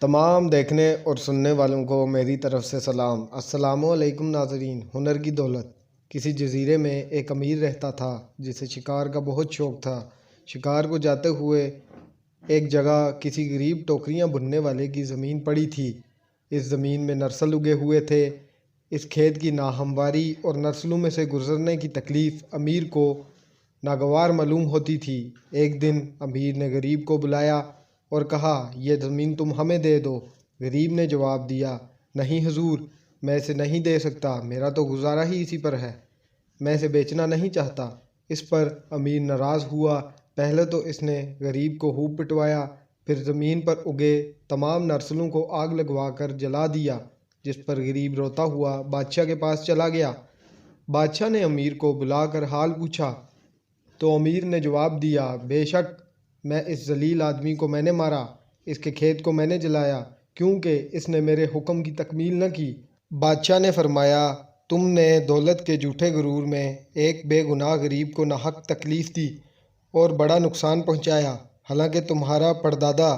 تمام دیکھنے اور سننے والوں کو میری طرف سے سلام۔ السلام علیکم ناظرین۔ ہنر کی دولت۔ کسی جزیرے میں ایک امیر رہتا تھا جسے شکار کا بہت شوق تھا۔ شکار کو جاتے ہوئے ایک جگہ کسی غریب ٹوکریاں بننے والے کی زمین پڑی تھی۔ اس زمین میں نرسل اگے ہوئے تھے۔ اس کھیت کی ناہمواری اور نرسلوں میں سے گزرنے کی تکلیف امیر کو ناگوار معلوم ہوتی تھی۔ ایک دن امیر نے غریب کو بلایا اور کہا، یہ زمین تم ہمیں دے دو۔ غریب نے جواب دیا، نہیں حضور، میں اسے نہیں دے سکتا، میرا تو گزارا ہی اسی پر ہے، میں اسے بیچنا نہیں چاہتا۔ اس پر امیر ناراض ہوا۔ پہلے تو اس نے غریب کو خوب پٹوایا، پھر زمین پر اگے تمام نرسلوں کو آگ لگوا کر جلا دیا، جس پر غریب روتا ہوا بادشاہ کے پاس چلا گیا۔ بادشاہ نے امیر کو بلا کر حال پوچھا تو امیر نے جواب دیا، بے شک میں اس ذلیل آدمی کو میں نے مارا، اس کے کھیت کو میں نے جلایا، کیونکہ اس نے میرے حکم کی تکمیل نہ کی۔ بادشاہ نے فرمایا، تم نے دولت کے جھوٹے غرور میں ایک بے گناہ غریب کو ناحق تکلیف دی اور بڑا نقصان پہنچایا، حالانکہ تمہارا پردادا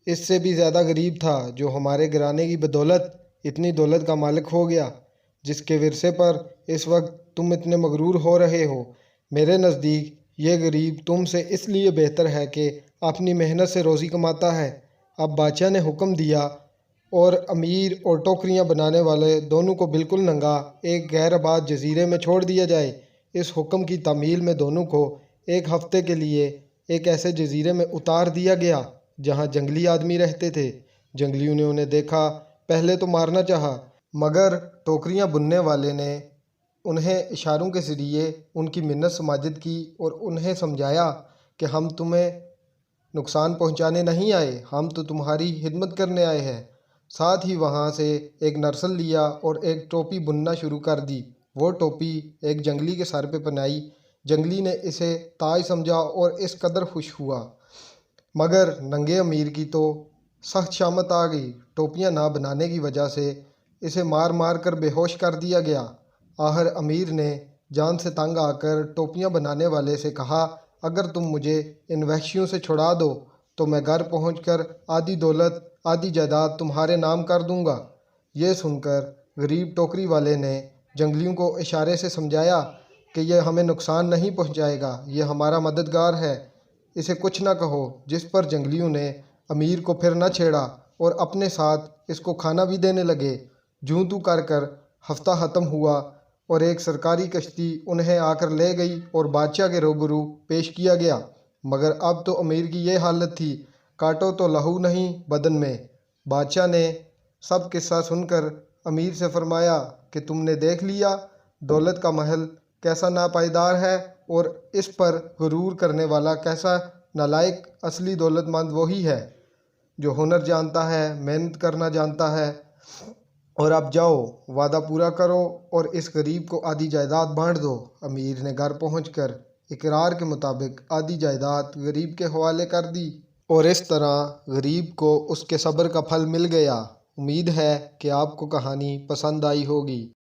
اس سے بھی زیادہ غریب تھا، جو ہمارے گھرانے کی بدولت اتنی دولت کا مالک ہو گیا، جس کے ورثے پر اس وقت تم اتنے مغرور ہو رہے ہو۔ میرے نزدیک یہ غریب تم سے اس لیے بہتر ہے کہ اپنی محنت سے روزی کماتا ہے۔ اب بادشاہ نے حکم دیا اور امیر اور ٹوکریاں بنانے والے دونوں کو بالکل ننگا ایک غیر آباد جزیرے میں چھوڑ دیا جائے۔ اس حکم کی تعمیل میں دونوں کو ایک ہفتے کے لیے ایک ایسے جزیرے میں اتار دیا گیا جہاں جنگلی آدمی رہتے تھے۔ جنگلیوں نے انہیں دیکھا، پہلے تو مارنا چاہا، مگر ٹوکریاں بننے والے نے انہیں اشاروں کے ذریعے ان کی منت سماجت کی اور انہیں سمجھایا کہ ہم تمہیں نقصان پہنچانے نہیں آئے، ہم تو تمہاری خدمت کرنے آئے ہیں۔ ساتھ ہی وہاں سے ایک نرسل لیا اور ایک ٹوپی بننا شروع کر دی۔ وہ ٹوپی ایک جنگلی کے سر پہ پہنائی۔ جنگلی نے اسے تاج سمجھا اور اس قدر خوش ہوا، مگر ننگے امیر کی تو سخت شامت آ گئی۔ ٹوپیاں نہ بنانے کی وجہ سے اسے مار مار کر بے ہوش کر دیا گیا۔ آخر امیر نے جان سے تنگ آ کر ٹوپیاں بنانے والے سے کہا، اگر تم مجھے ان وحشیوں سے چھڑا دو تو میں گھر پہنچ کر آدھی دولت آدھی جائیداد تمہارے نام کر دوں گا۔ یہ سن کر غریب ٹوکری والے نے جنگلیوں کو اشارے سے سمجھایا کہ یہ ہمیں نقصان نہیں پہنچائے گا، یہ ہمارا مددگار ہے، اسے کچھ نہ کہو، جس پر جنگلیوں نے امیر کو پھر نہ چھیڑا اور اپنے ساتھ اس کو کھانا بھی دینے لگے۔ جوں توں کر کر ہفتہ ختم ہوا اور ایک سرکاری کشتی انہیں آ کر لے گئی اور بادشاہ کے روبرو پیش کیا گیا، مگر اب تو امیر کی یہ حالت تھی، کاٹو تو لہو نہیں بدن میں۔ بادشاہ نے سب قصہ سن کر امیر سے فرمایا کہ تم نے دیکھ لیا دولت کا محل کیسا ناپائیدار ہے اور اس پر غرور کرنے والا کیسا نالائق۔ اصلی دولت مند وہی ہے جو ہنر جانتا ہے، محنت کرنا جانتا ہے۔ اور اب جاؤ، وعدہ پورا کرو اور اس غریب کو آدھی جائیداد بانٹ دو۔ امیر نے گھر پہنچ کر اقرار کے مطابق آدھی جائیداد غریب کے حوالے کر دی اور اس طرح غریب کو اس کے صبر کا پھل مل گیا۔ امید ہے کہ آپ کو کہانی پسند آئی ہوگی۔